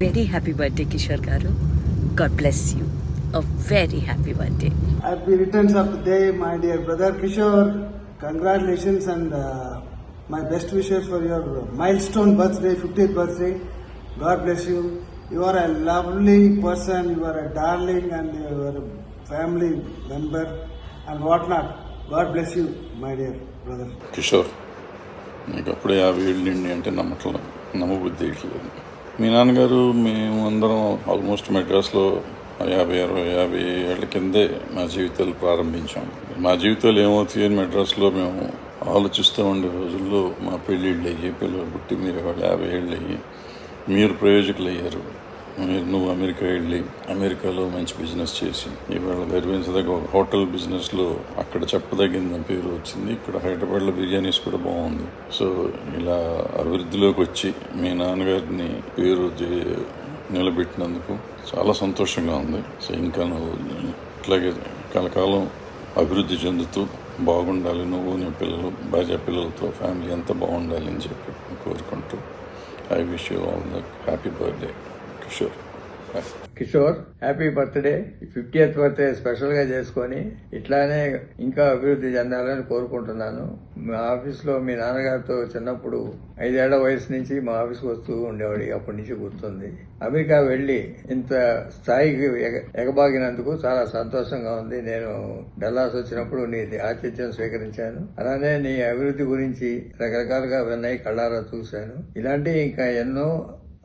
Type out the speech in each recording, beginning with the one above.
Very happy birthday, Kishore Garu. God bless you. A very happy birthday. Happy returns of the day, my dear brother Kishore. Congratulations and my best wishes for your milestone birthday, 50th birthday. God bless you. You are a lovely person, you are a darling and you are a family member and whatnot. God bless you, my dear brother. Kishore, నీకు అప్పుడే 50 ఏళ్ళు నిండి అంటే నమ్మబుద్ధి వేయట్లేదు. మీ నాన్నగారు మేము అందరం ఆల్మోస్ట్ మెడ్రాస్లో 50 ఏళ్ల కిందే మా జీవితాలు ప్రారంభించాం. మా జీవితాలు ఏమవుతాయి అని మెడ్రాస్లో మేము ఆలోచిస్తూ ఉండే రోజుల్లో మా పెళ్ళిళ్ళు అయ్యి, పిల్లలు పుట్టి మీరు 50 ఏళ్ళు అయ్యి మీరు ప్రయోజకులు అయ్యారు. నువ్వు అమెరికా వెళ్ళి అమెరికాలో మంచి బిజినెస్ చేసి ఇవాళ గర్వించదగ్గ ఒక హోటల్ బిజినెస్లో అక్కడ చెప్పదగిన పేరు వచ్చింది. ఇక్కడ హైదరాబాద్లో బిర్యానీస్ కూడా బాగుంది. సో ఇలా అభివృద్ధిలోకి వచ్చి మీ నాన్నగారిని పేరు నిలబెట్టినందుకు చాలా సంతోషంగా ఉంది. సో ఇంకా నువ్వు ఇట్లాగే కలకాలం అభివృద్ధి చెందుతూ బాగుండాలి, నువ్వు నీ పిల్లలు భార్య పిల్లలతో ఫ్యామిలీ అంతా బాగుండాలి అని చెప్పి కోరుకుంటూ I wish you all the happy birthday Kishore. Happy birthday. 50th birthday special గా చేసుకొని ఇట్లానే ఇంకా అభివృద్ధి చెందాలని కోరుకుంటున్నాను. మా ఆఫీస్లో మీ నాన్నగారితో చిన్నప్పుడు 5 ఏళ్ల వయసు నుంచి మా ఆఫీస్కి వస్తూ ఉండేవాడి, అప్పటి నుంచి గుర్తుంది. అమెరికా వెళ్లి ఇంత స్థాయికి ఎగబాగినందుకు చాలా సంతోషంగా ఉంది. నేను డల్లాస్ వచ్చినప్పుడు నీ ఆతిథ్యం స్వీకరించాను. అలానే నీ అభివృద్ధి గురించి రకరకాలుగా విన్నాయి, కళ్ళారా చూశాను. ఇలాంటి ఇంకా ఎన్నో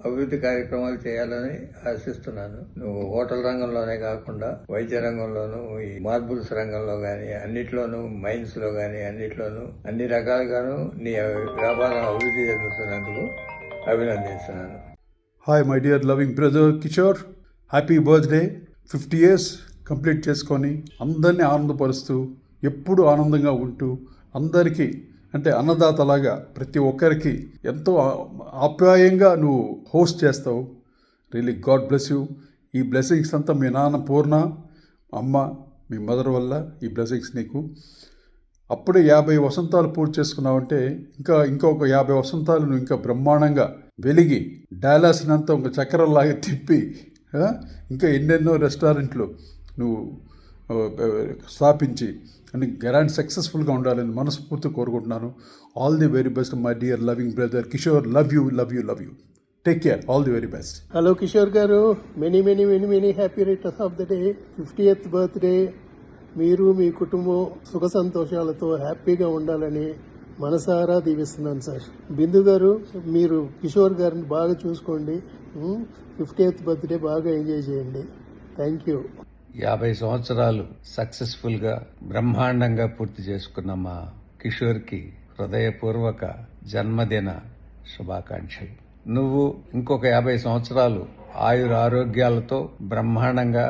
అభివృద్ధి కార్యక్రమాలు చేయాలని ఆశిస్తున్నాను. నువ్వు హోటల్ రంగంలోనే కాకుండా వైద్య రంగంలోనూ, ఈ మార్బుల్స్ రంగంలో గాని అన్నిట్లోనూ, మైన్స్ లో గాని అన్నిట్లోనూ అన్ని రకాలుగాను నీ వ్యాపారం అభివృద్ధి చెందుతున్నందుకు అభినందిస్తున్నాను. Hi my dear loving brother Kishore, happy birthday. 50 years complete చేసుకొని అందరినీ ఆనందపరుస్తూ ఎప్పుడు ఆనందంగా ఉంటూ అందరికీ అంటే అన్నదాతలాగా ప్రతి ఒక్కరికి ఎంతో ఆప్యాయంగా నువ్వు హోస్ట్ చేస్తావు. Really God bless you. ఈ బ్లెస్సింగ్స్ అంతా మీ నాన్న పూర్ణ, అమ్మ, మీ మదర్ వల్ల ఈ బ్లెస్సింగ్స్ నీకు. అప్పుడే 50 వసంతాలు పూర్తి చేసుకున్నావంటే ఇంకొక 50 వసంతాలు నువ్వు ఇంకా బ్రహ్మాండంగా వెలిగి డాలాస్నంతా ఒక చక్రంలాగా తిప్పి ఇంకా ఎన్నెన్నో రెస్టారెంట్లు నువ్వు స్థాపించి అని గ్రాండ్ సక్సెస్ఫుల్గా ఉండాలని మనస్ఫూర్తి కోరుకుంటున్నాను. All the very best my dear loving brother Kishore. Love you. Take care. All the very best. Hello Kishore గారు, many happy returns of the day. 50th birthday. మీరు మీ కుటుంబం సుఖ సంతోషాలతో హ్యాపీగా ఉండాలని మనసారా దీవిస్తున్నాను సార్. బిందు గారు, మీరు కిషోర్ గారిని బాగా చూసుకోండి. 50th బర్త్డే బాగా ఎంజాయ్ చేయండి. Thank you. 50 సంవత్సరాలు సక్సెస్ఫుల్ గా బ్రహ్మాండంగా పూర్తి చేసుకున్న మా కిషోర్కి హృదయపూర్వక జన్మదిన శుభాకాంక్షలు. నువ్వు ఇంకొక 50 సంవత్సరాలు ఆయురారోగ్యాలతో బ్రహ్మాండంగా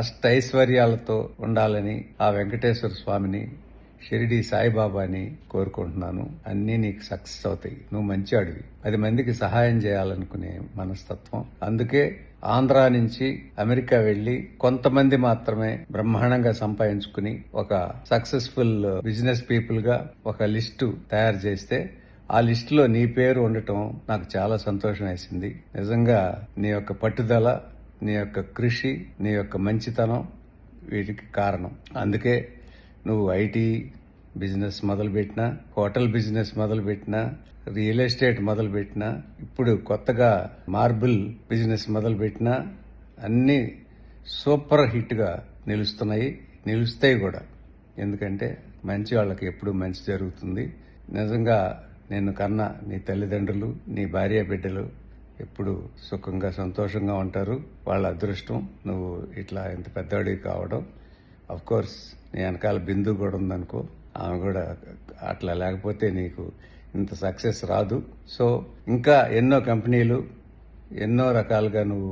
అష్టైశ్వర్యాలతో ఉండాలని ఆ వెంకటేశ్వర స్వామిని, షిరిడి సాయిబాబాని కోరుకుంటున్నాను. అన్నీ నీకు సక్సెస్ అవుతాయి. నువ్వు మంచి అడివి. 10 మందికి సహాయం చేయాలనుకునే మనస్తత్వం. అందుకే ఆంధ్రా నుంచి అమెరికా వెళ్లి కొంతమంది మాత్రమే బ్రహ్మాండంగా సంపాదించుకుని ఒక సక్సెస్ఫుల్ బిజినెస్ పీపుల్ గా ఒక లిస్టు తయారు చేస్తే ఆ లిస్టులో నీ పేరు ఉండటం నాకు చాలా సంతోషం వేసింది. నిజంగా నీ యొక్క పట్టుదల, నీ యొక్క కృషి, నీ యొక్క మంచితనం వీటికి కారణం. అందుకే నువ్వు ఐటీ బిజినెస్ మొదలుపెట్టినా, హోటల్ బిజినెస్ మొదలుపెట్టినా, రియల్ ఎస్టేట్ మొదలుపెట్టినా, ఇప్పుడు కొత్తగా మార్బుల్ బిజినెస్ మొదలుపెట్టినా అన్నీ సూపర్ హిట్గా నిలుస్తాయి కూడా. ఎందుకంటే మంచి వాళ్ళకి ఎప్పుడు మంచి జరుగుతుంది. నిజంగా నిన్ను కన్నా నీ తల్లిదండ్రులు, నీ భార్య బిడ్డలు ఎప్పుడు సుఖంగా సంతోషంగా ఉంటారు. వాళ్ళ అదృష్టం నువ్వు ఇట్లా ఇంత పెద్దవాడివి కావడం. అఫ్ కోర్స్ నీ వెనకాల బిందు కూడా ఉందనుకో, ఆమె కూడా అట్లా లేకపోతే నీకు ఇంత సక్సెస్ రాదు. సో ఇంకా ఎన్నో కంపెనీలు, ఎన్నో రకాలుగా నువ్వు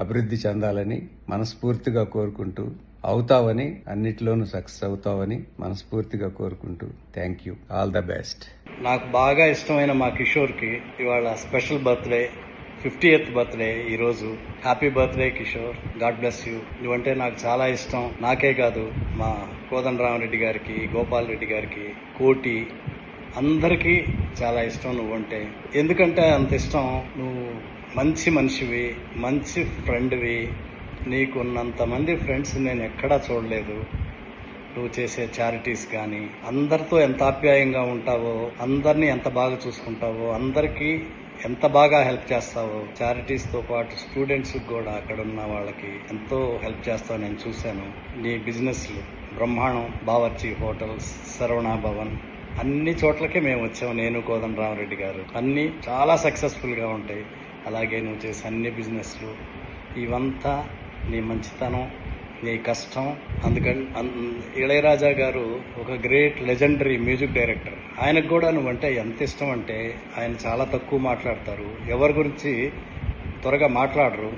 అభివృద్ధి చెందాలని మనస్ఫూర్తిగా కోరుకుంటూ, అవుతావని, అన్నిట్లోనూ సక్సెస్ అవుతావని మనస్ఫూర్తిగా కోరుకుంటూ thank you. All the best. నాకు బాగా ఇష్టమైన మా కిషోర్కి ఇవాళ స్పెషల్ బర్త్డే, 50th బర్త్డే ఈరోజు. Happy birthday Kishore. God bless you. నువ్వంటే నాకు చాలా ఇష్టం. నాకే కాదు, మా కోదండరామరెడ్డి గారికి, గోపాల్ రెడ్డి గారికి, కోటి అందరికీ చాలా ఇష్టం నువ్వంటే. ఎందుకంటే అంత ఇష్టం, నువ్వు మంచి మనిషివి, మంచి ఫ్రెండ్వి. నీకున్నంత మంది ఫ్రెండ్స్ నేను ఎక్కడా చూడలేదు. నువ్వు చేసే చారిటీస్ కానీ, అందరితో ఎంత ఆప్యాయంగా ఉంటావో, అందరినీ ఎంత బాగా చూసుకుంటావో, అందరికీ ఎంత బాగా హెల్ప్ చేస్తావో, చారిటీస్తో పాటు స్టూడెంట్స్కి కూడా అక్కడ ఉన్న వాళ్ళకి ఎంతో హెల్ప్ చేస్తావు నేను చూశాను. నీ బిజినెస్లు బ్రహ్మాండం, బావర్చి హోటల్స్, శరవణ భవన్, అన్ని చోట్లకే మేము వచ్చాము. నేను కోదండరామరెడ్డి గారు అన్నీ చాలా సక్సెస్ఫుల్గా ఉంటాయి. అలాగే నువ్వు చేసే అన్ని బిజినెస్లు ఇవంతా నీ మంచితనం, నీ కష్టం. అందుకని ఇళయరాజా గారు ఒక గ్రేట్ లెజెండరీ మ్యూజిక్ డైరెక్టర్. ఆయనకు కూడా నువ్వంటే ఎంత ఇష్టం అంటే ఆయన చాలా తక్కువ మాట్లాడతారు, ఎవరి గురించి త్వరగా మాట్లాడరు.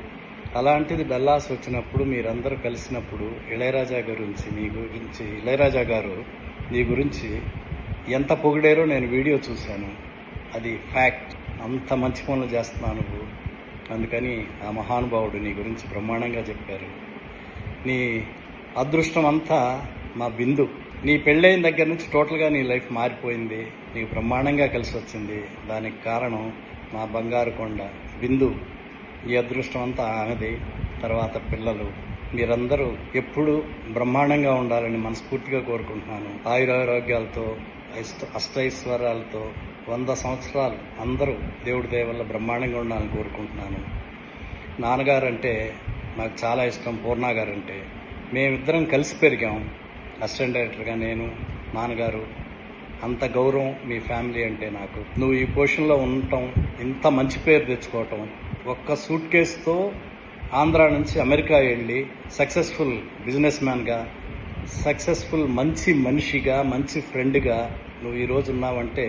అలాంటిది డల్లాస్ వచ్చినప్పుడు మీరందరూ కలిసినప్పుడు ఇళయరాజా గారు నీ గురించి ఎంత పొగిడారో నేను వీడియో చూశాను. అది ఫ్యాక్ట్. అంత మంచి పనులు చేస్తున్నావు నువ్వు. అందుకని ఆ మహానుభావుడు నీ గురించి బ్రహ్మాండంగా చెప్పారు. నీ అదృష్టం అంతా మా బిందు. నీ పెళ్ళైన దగ్గర నుంచి టోటల్గా నీ లైఫ్ మారిపోయింది. నీకు బ్రహ్మాండంగా కలిసి వచ్చింది. దానికి కారణం మా బంగారు కొండ బిందు. ఈ అదృష్టం అంతా ఆమెది. తర్వాత పిల్లలు. మీరందరూ ఎప్పుడు బ్రహ్మాండంగా ఉండాలని మనస్ఫూర్తిగా కోరుకుంటున్నాను. ఆయురారోగ్యాలతో, అష్టైశ్వర్యాలతో 100 సంవత్సరాలు అందరూ దేవుడి దయ వల్ల బ్రహ్మాండంగా ఉండాలని కోరుకుంటున్నాను. నాన్నగారంటే నాకు చాలా ఇష్టం. పూర్ణ గారంటే మేమిద్దరం కలిసి పెరిగాం. అసిస్టెంట్ డైరెక్టర్గా నేను, నాన్నగారు. అంత గౌరవం మీ ఫ్యామిలీ అంటే నాకు. నువ్వు ఈ పొజిషన్లో ఉండటం, ఇంత మంచి పేరు తెచ్చుకోవటం, ఒక్క సూట్ కేసుతో ఆంధ్ర నుంచి అమెరికా వెళ్ళి సక్సెస్ఫుల్ బిజినెస్ మ్యాన్గా, సక్సెస్ఫుల్ మంచి మనిషిగా, మంచి ఫ్రెండ్గా నువ్వు ఈరోజు ఉన్నావంటే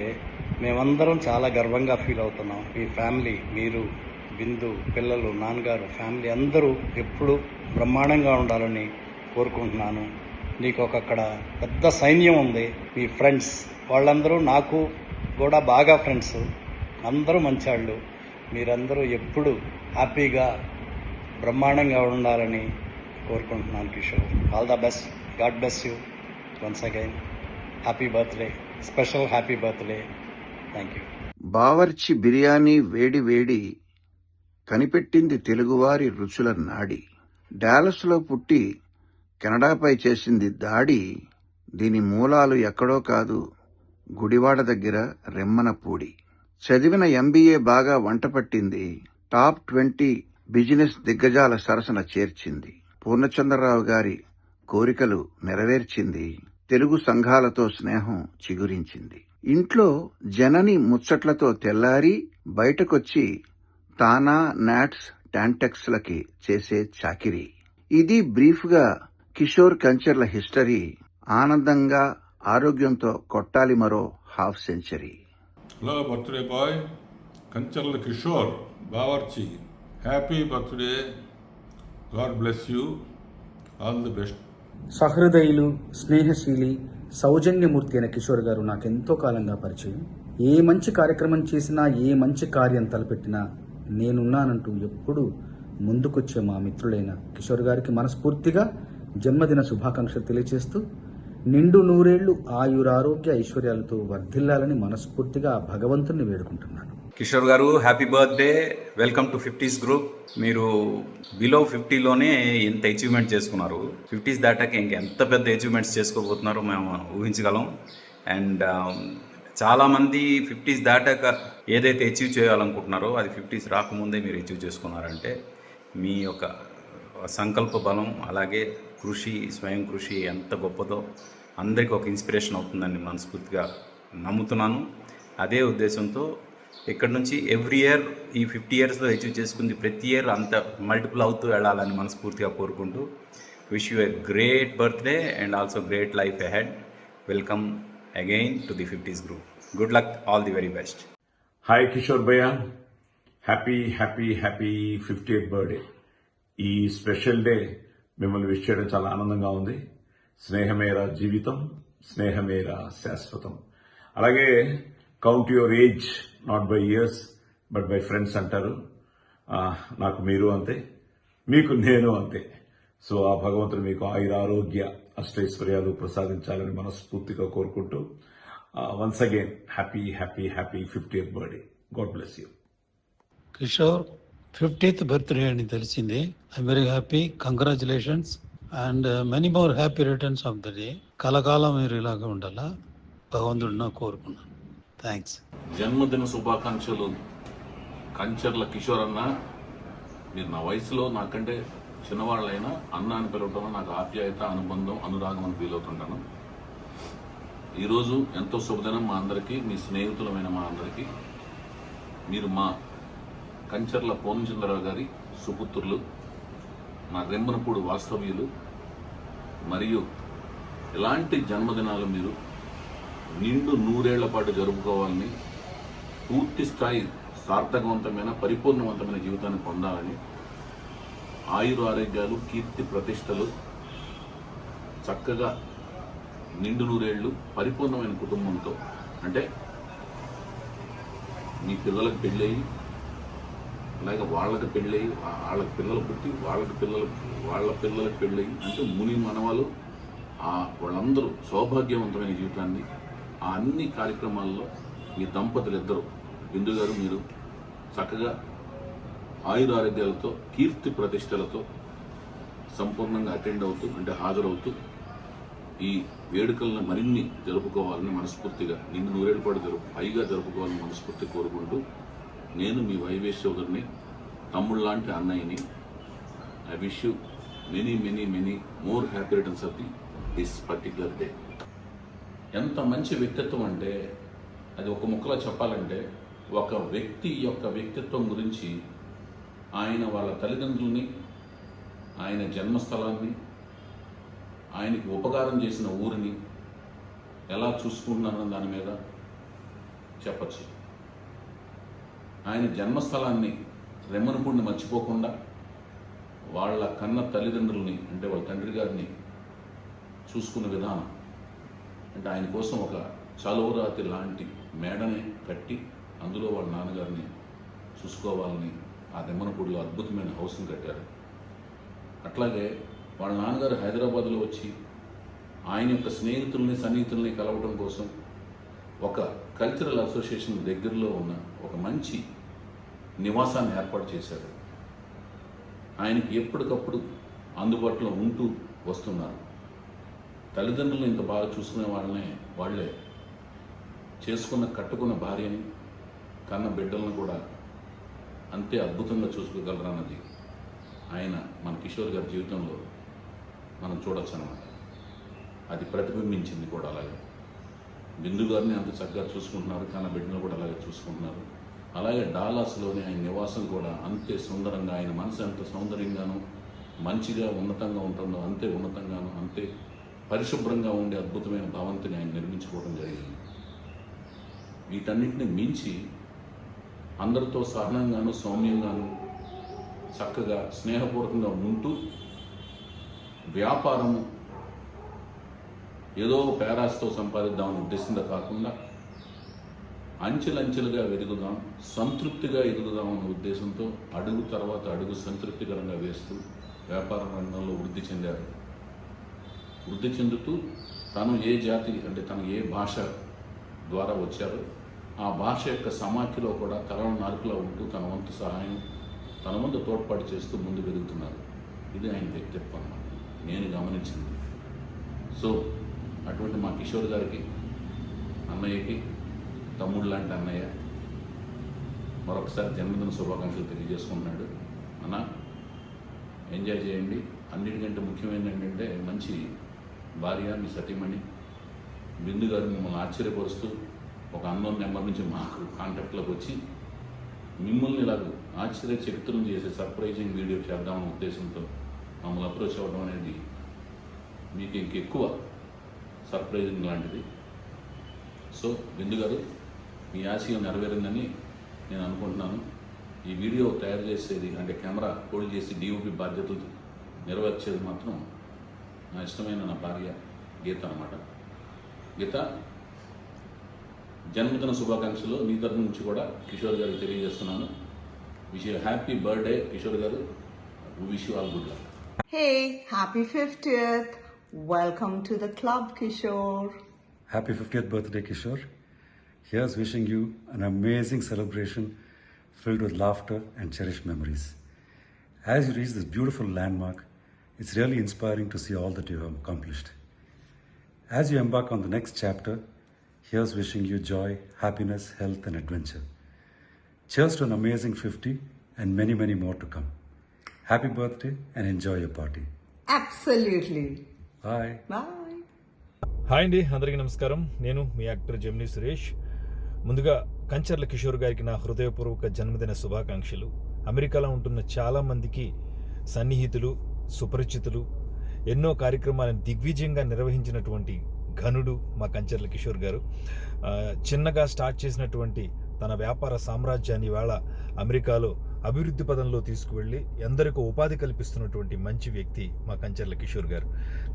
మేమందరం చాలా గర్వంగా ఫీల్ అవుతున్నాం. మీ ఫ్యామిలీ, మీరు, బిందు, పిల్లలు, నాన్నగారు, ఫ్యామిలీ అందరూ ఎప్పుడు బ్రహ్మాండంగా ఉండాలని కోరుకుంటున్నాను. నీకు అక్కడ పెద్ద సైన్యం ఉంది. మీ ఫ్రెండ్స్ వాళ్ళందరూ నాకు కూడా బాగా ఫ్రెండ్స్. అందరూ మంచాళ్ళు. మీరందరూ ఎప్పుడు హ్యాపీగా బ్రహ్మాండంగా ఉండాలని కోరుకుంటున్నాను Kishore. All the best. God bless you once again. Happy birthday, special happy birthday. Thank you. Bawarchi biryani వేడి వేడి కనిపెట్టింది తెలుగువారి రుచుల నాడి. డాలస్లో పుట్టి కెనడాపై చేసింది దాడి. దీని మూలాలు ఎక్కడో కాదు, గుడివాడ దగ్గర రెమ్మనపూడి. చదివిన MBA బాగా వంట పట్టింది. టాప్ 20 బిజినెస్ దిగ్గజాల సరసన చేర్చింది. పూర్ణచంద్రరావు గారి కోరికలు నెరవేర్చింది. తెలుగు సంఘాలతో స్నేహం చిగురించింది. ఇంట్లో జనని ముచ్చట్లతో తెల్లారి బయటకొచ్చి తానా, నాట్స్, టాంటెక్స్లకి చేసే చాకిరీ. ఇది బ్రీఫ్గా కిషోర్ కంచర్ల హిస్టరీ. ఆనందంగా, ఆరోగ్యంతో కొట్టాలి మరో half century. Hello birthday boy Kancharla Kishore Bawarchi, happy birthday. God bless you. All the best. సహృదయులు, స్నేహశీలి, సౌజన్యమూర్తి అయిన కిషోర్ గారు నాకెంతో కాలంగా పరిచయం. ఏ మంచి కార్యక్రమం చేసినా, ఏ మంచి కార్యం తలపెట్టినా నేనున్నానంటూ ఎప్పుడూ ముందుకొచ్చే మా మిత్రులైన కిషోర్ గారికి మనస్ఫూర్తిగా జన్మదిన శుభాకాంక్షలు తెలియజేస్తూ నిండు నూరేళ్లు ఆయురారోగ్య ఐశ్వర్యాలతో వర్ధిల్లాలని మనస్ఫూర్తిగా భగవంతుణ్ణి వేడుకుంటున్నాను. కిషోర్ గారు happy birthday. Welcome to 50s group. మీరు బిలో 50లోనే ఎంత అచీవ్మెంట్ చేసుకున్నారు. 50s దాటాక ఇంకెంత పెద్ద అచీవ్మెంట్స్ చేసుకోబోతున్నారో మేము ఊహించగలం. అండ్ చాలామంది 50s దాటాక ఏదైతే అచీవ్ చేయాలనుకుంటున్నారో అది 50s రాకముందే మీరు అచీవ్ చేసుకున్నారంటే మీ యొక్క సంకల్ప బలం, అలాగే కృషి, స్వయం కృషి ఎంత గొప్పదో అందరికీ ఒక ఇన్స్పిరేషన్ అవుతుందని మనస్ఫూర్తిగా నమ్ముతున్నాను. అదే ఉద్దేశంతో ఇక్కడి నుంచి ఎవ్రీ ఇయర్ ఈ 50 ఇయర్స్లో అచీవ్ చేసుకుంది ప్రతి ఇయర్ అంత మల్టిపుల్ అవుతూ వెళ్ళాలని మనస్ఫూర్తిగా కోరుకుంటూ wish you a great birthday and also great life ahead. Welcome again to the 50s group. Good luck, all the very best. Hi Kishore భయ్య, హ్యాపీ 50th బర్త్డే. ఈ స్పెషల్ డే మిమ్మల్ని విష్ చేయడం చాలా ఆనందంగా ఉంది. స్నేహమేరా జీవితం, స్నేహమేరా శాశ్వతం. అలాగే count your age not by years but bye friends అంటారు. నాకు మీరు అంతే, మీకు నేను అంతే. సో ఆ భగవంతుడు మీకు ఆయురారోగ్య అష్టైశ్వర్యాలు ప్రసాదించాలని మనస్ఫూర్తిగా కోరుకుంటూ once again happy 50th birthday. God bless you. Kishore, 50th birthday అని తెలిసింది. I'm very happy. Congratulations and many more happy returns of the day. కలకాలం మీరు ఇలాగే ఉండాలా భగవంతుడిని కోరుకున్నాను. థ్యాంక్స్. జన్మదిన శుభాకాంక్షలు కంచర్ల కిషోర్ అన్న. మీరు నా వయసులో నాకంటే చిన్నవాళ్ళైనా అన్న అని పిలవటం నాకు ఆప్యాయత, అనుబంధం, అనురాగం అని ఫీల్ అవుతుంటాను. ఈరోజు ఎంతో శుభదినం మా అందరికీ, మీ స్నేహితులమైన మా అందరికీ. మీరు మా కంచర్ల పూర్ణచంద్రరావు గారి సుపుత్రులు, మా రెమ్మనపూడి వాస్తవ్యులు. మరియు ఇలాంటి జన్మదినాలు మీరు నిండు 100 ఏళ్ల పాటు జరుపుకోవాలని, పూర్తి స్థాయి సార్థకవంతమైన పరిపూర్ణవంతమైన జీవితాన్ని పొందాలని, ఆయుర ఆరోగ్యాలు, కీర్తి ప్రతిష్టలు, చక్కగా నిండు 100 ఏళ్ళు పరిపూర్ణమైన కుటుంబంతో, అంటే మీ పిల్లలకు పెళ్ళయి, అలాగే వాళ్ళకి పెళ్ళయి, వాళ్ళకి పిల్లలు పుట్టి, వాళ్ళ పిల్లలకు పెళ్ళయి, అంటే ముని మనవాళ్ళు వాళ్ళందరూ సౌభాగ్యవంతమైన జీవితాన్ని, ఆ అన్ని కార్యక్రమాల్లో మీ దంపతులు ఇద్దరు బిందు గారు మీరు చక్కగా ఆయురారోగ్యాలతో, కీర్తి ప్రతిష్టలతో సంపూర్ణంగా అటెండ్ అవుతూ, అంటే హాజరవుతూ ఈ వేడుకలను మరిన్ని జరుపుకోవాలని మనస్ఫూర్తిగా, నిన్ను 100 ఏళ్ళ పాటు పైగా జరుపుకోవాలని మనస్ఫూర్తి కోరుకుంటూ, నేను మీ వైవేష్ చౌదరిని, తమ్ముడు లాంటి అన్నయ్యని. I wish you many many many more happy returns of this particular day. ఎంత మంచి వ్యక్తిత్వం అంటే, అది ఒక ముక్కలో చెప్పాలంటే, ఒక వ్యక్తి యొక్క వ్యక్తిత్వం గురించి ఆయన వాళ్ళ తల్లిదండ్రుల్ని, ఆయన జన్మస్థలాన్ని, ఆయనకి ఉపకారం చేసిన ఊరిని ఎలా చూసుకుంటున్నారన్న దాని మీద చెప్పచ్చు. ఆయన జన్మస్థలాన్ని రెమ్మనపూడిని మర్చిపోకుండా వాళ్ళ కన్న తల్లిదండ్రుల్ని, అంటే వాళ్ళ తండ్రి గారిని చూసుకున్న విధానం, అంటే ఆయన కోసం ఒక చలువరాతి లాంటి మేడని కట్టి అందులో వాళ్ళ నాన్నగారిని చూసుకోవాలని ఆ రెమ్మనపూడిలో అద్భుతమైన హౌస్ని కట్టారు. అట్లాగే వాళ్ళ నాన్నగారు హైదరాబాద్లో వచ్చి ఆయన యొక్క స్నేహితుల్ని, సన్నిహితుల్ని కలవడం కోసం ఒక కల్చరల్ అసోసియేషన్ దగ్గరలో ఉన్న ఒక మంచి నివాసాన్ని ఏర్పాటు చేశారు. ఆయనకి ఎప్పటికప్పుడు అందుబాటులో ఉంటూ వస్తున్నారు. తల్లిదండ్రులను ఇంత బాగా చూసుకునే వాళ్ళే కట్టుకున్న భార్యని, కన్న బిడ్డలను కూడా అంతే అద్భుతంగా చూసుకోగలరన్నది ఆయన మన కిషోర్ గారి జీవితంలో మనం చూడొచ్చు అన్నమాట. అది ప్రతిబింబించింది కూడా అలాగే. బిందు గారిని అంత చక్కగా చూసుకుంటున్నారు, కన్న బిడ్డను కూడా అలాగే చూసుకుంటున్నారు. అలాగే డాలాస్లోని ఆయన నివాసం కూడా అంతే సుందరంగా, ఆయన మనసు ఎంత సౌందర్యంగానూ మంచిగా ఉన్నతంగా ఉంటుందో అంతే ఉన్నతంగానూ, అంతే పరిశుభ్రంగా ఉండే అద్భుతమైన భవంతిని ఆయన నిర్మించుకోవడం జరిగింది. వీటన్నిటిని మించి అందరితో సహనంగాను, సౌమ్యంగాను, చక్కగా స్నేహపూర్వకంగా ఉంటూ, వ్యాపారం ఏదో పేరాస్తో సంపాదిద్దామని ఉద్దేశంతో కాకుండా అంచెలంచెలుగా ఎదుగుదాం, సంతృప్తిగా ఎదుగుదామన్న ఉద్దేశంతో అడుగు తర్వాత అడుగు సంతృప్తికరంగా వేస్తూ వ్యాపార రంగంలో వృద్ధి చెందారు. వృద్ధి చెందుతూ తను ఏ జాతి, అంటే తను ఏ భాష ద్వారా వచ్చారో ఆ భాష యొక్క సమాఖ్యలో కూడా తరం నాలుగులా ఉంటూ తన వంతు సహాయం, తన వంతు తోడ్పాటు చేస్తూ ముందు వెలుగుతున్నారు. ఇది ఆయన వ్యక్తిత్వం అన్నమాట, నేను గమనించింది. సో అటువంటి మా కిషోర్ గారికి, అన్నయ్యకి, తమ్ముడు లాంటి అన్నయ్య మరొకసారి జన్మదిన శుభాకాంక్షలు తెలియజేసుకుంటున్నాడు. అన్న ఎంజాయ్ చేయండి. అన్నిటికంటే ముఖ్యమైనది ఏంటంటే మంచి భార్య, మీ సతీమణి బిందు గారు మిమ్మల్ని ఆశ్చర్యపరుస్తూ ఒక అన్నోన్ నెంబర్ నుంచి మాకు కాంటాక్ట్లోకి వచ్చి మిమ్మల్ని ఇలాగ ఆశ్చర్యచకితులను చేసే సర్ప్రైజింగ్ వీడియో చేద్దామనే ఉద్దేశంతో మమ్మల్ని అప్రోచ్ అవ్వడం అనేది మీకు ఇంకెక్కువ సర్ప్రైజింగ్ లాంటిది. సో బిందు గారు, మీ ఆశయం నెరవేరిందని నేను అనుకుంటున్నాను. ఈ వీడియో తయారు చేసేది, అంటే కెమెరా హోల్డ్ చేసి డిఓపి బాధ్యతలు నెరవేర్చేది మాత్రం నా ఇష్టమైన నా భార్య గీత అన్నమాట. గీత, జన్మదిన శుభాకాంక్షలు నీ తరఫు నుంచి కూడా కిషోర్ గారికి తెలియజేస్తున్నాను. Wish you happy birthday Kishore గారు. Wish you all good luck. Hey, happy 50th. Welcome to the club, Kishore. Happy 50th birthday, Kishore. Here's wishing you an amazing celebration filled with laughter and cherished memories. As you reach this beautiful landmark, it's really inspiring to see all that you have accomplished. As you embark on the next chapter, here's wishing you joy, happiness, health, and adventure. Cheers to an amazing 50 and many, many more to come. Happy birthday and enjoy your party. Absolutely. Bye. Bye. Hi అండి, అందరికీ నమస్కారం. నేను మీ actor Gemini Suresh. ముందుగా కంచర్ల కిషోర్ గారికి నా హృదయపూర్వక జన్మదిన శుభాకాంక్షలు. అమెరికాలో ఉంటున్న చాలామందికి సన్నిహితులు, సుపరిచితులు, ఎన్నో కార్యక్రమాలను దిగ్విజయంగా నిర్వహించినటువంటి ఘనుడు మా కంచర్ల కిషోర్ గారు. చిన్నగా స్టార్ట్ చేసినటువంటి తన వ్యాపార సామ్రాజ్యాన్ని ఇవాళ అమెరికాలో అభివృద్ధి పదంలో తీసుకువెళ్ళి ఎందరికో ఉపాధి కల్పిస్తున్నటువంటి మంచి వ్యక్తి మా కంచర్ల కిషోర్ గారు.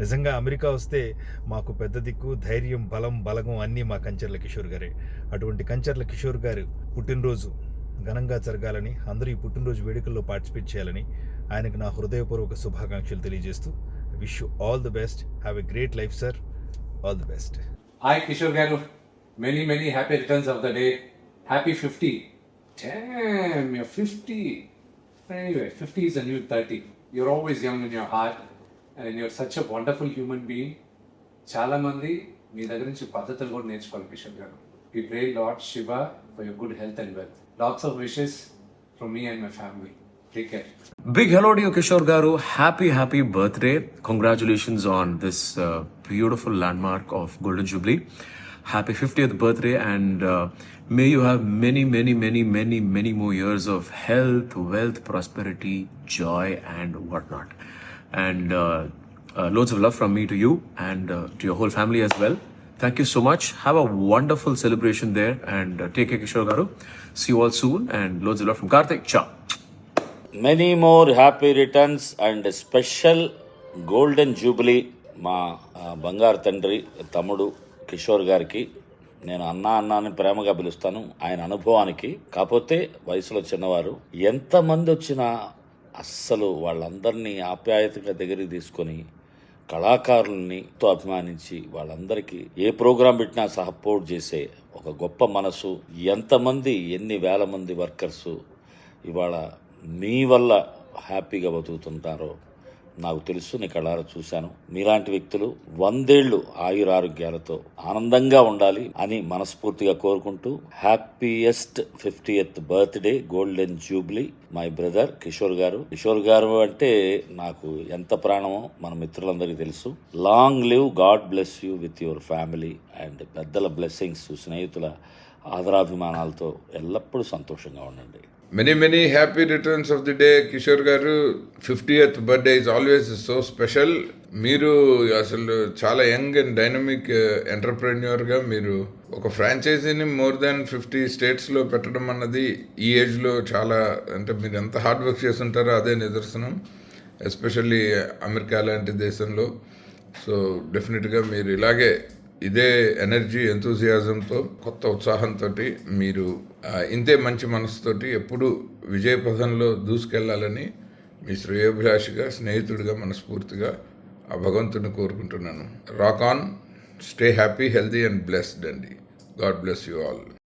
నిజంగా అమెరికా వస్తే మాకు పెద్ద దిక్కు, ధైర్యం, బలగం అన్నీ మా కంచర్ల కిషోర్ గారే. అటువంటి కంచర్ల కిషోర్ గారు పుట్టినరోజు ఘనంగా జరగాలని, అందరూ ఈ పుట్టినరోజు వేడుకల్లో పార్టిసిపేట్ చేయాలని ఆయనకు నా హృదయపూర్వక శుభాకాంక్షలు తెలియజేస్తూ wish you all the best. Have a great life sir. All the best. Hi Kishore Garu, many happy returns of the day. Happy 50. Damn, you're 50. Anyway, 50 is a new 30. You're always young in your heart and you're such a wonderful human being. చాలా మంది మీ దగ్గర నుంచి పద్ధతులు కూడా నేర్చుకోవాలి కిషోర్ గారు. We pray Lord Shiva for your good health and wealth. Lots of wishes from me and my family. Take care. Big hello to you, Kishore Garu. Happy birthday. Congratulations on this beautiful landmark of Golden Jubilee. Happy 50th birthday, and may you have many more years of health, wealth, prosperity, joy, and whatnot. And loads of love from me to you and to your whole family as well. Thank you so much. Have a wonderful celebration there, and take care, Kishore Garu. See you all soon, and loads of love from Karthik. Ciao. Many more happy returns and special golden jubilee మా బంగారు తండ్రి తమ్ముడు కిషోర్ గారికి. నేను అన్నా అని ప్రేమగా పిలుస్తాను. ఆయన అనుభవానికి, కాకపోతే వయసులో చిన్నవారు, ఎంతమంది వచ్చినా అస్సలు వాళ్ళందరినీ ఆప్యాయతగా దగ్గరికి తీసుకొని కళాకారుల్ని అభిమానించి వాళ్ళందరికీ ఏ ప్రోగ్రాం పెట్టినా సపోర్ట్ చేసే ఒక గొప్ప మనసు. ఎంతమంది, ఎన్ని వేల మంది వర్కర్సు ఇవాళ మీ వల్ల హ్యాపీగా బతుకుతుంటారో నాకు తెలుసు. నీ కళ్ళారా చూశాను. మీలాంటి వ్యక్తులు 100 ఏళ్ళు ఆయురారోగ్యాలతో ఆనందంగా ఉండాలి అని మనస్ఫూర్తిగా కోరుకుంటూ happiest 50th birthday golden Jubilee my brother Kishore గారు. కిషోర్ గారు అంటే నాకు ఎంత ప్రాణమో మన మిత్రులందరికీ తెలుసు. Long live, God bless you with your family and పెద్దల బ్లెస్సింగ్స్, స్నేహితుల ఆదరాభిమానాలతో ఎల్లప్పుడూ సంతోషంగా ఉండండి. Many happy returns of the day, Kishore Garu. 50th birthday is always so special. మీరు అసలు చాలా యంగ్ అండ్ డైనమిక్ ఎంటర్ప్రెన్యూర్గా మీరు ఒక ఫ్రాంచైజీని మోర్ దాన్ 50 స్టేట్స్లో పెట్టడం అన్నది ఈ ఏజ్లో చాలా, అంటే మీరు ఎంత హార్డ్ వర్క్ చేస్తుంటారో అదే నిదర్శనం, ఎస్పెషల్లీ అమెరికా లాంటి దేశంలో. సో డెఫినెట్గా మీరు ఇలాగే ఇదే ఎనర్జీ, ఎంతూజియాజంతో, కొత్త ఉత్సాహంతో మీరు ఇంతే మంచి మనసుతోటి ఎప్పుడు విజయపథంలో దూసుకెళ్లాలని మీ శ్రేయోభిలాషిగా, స్నేహితుడిగా మనస్ఫూర్తిగా ఆ భగవంతుని కోరుకుంటున్నాను. Rock on, stay happy, healthy and blessed అండి. God bless you all.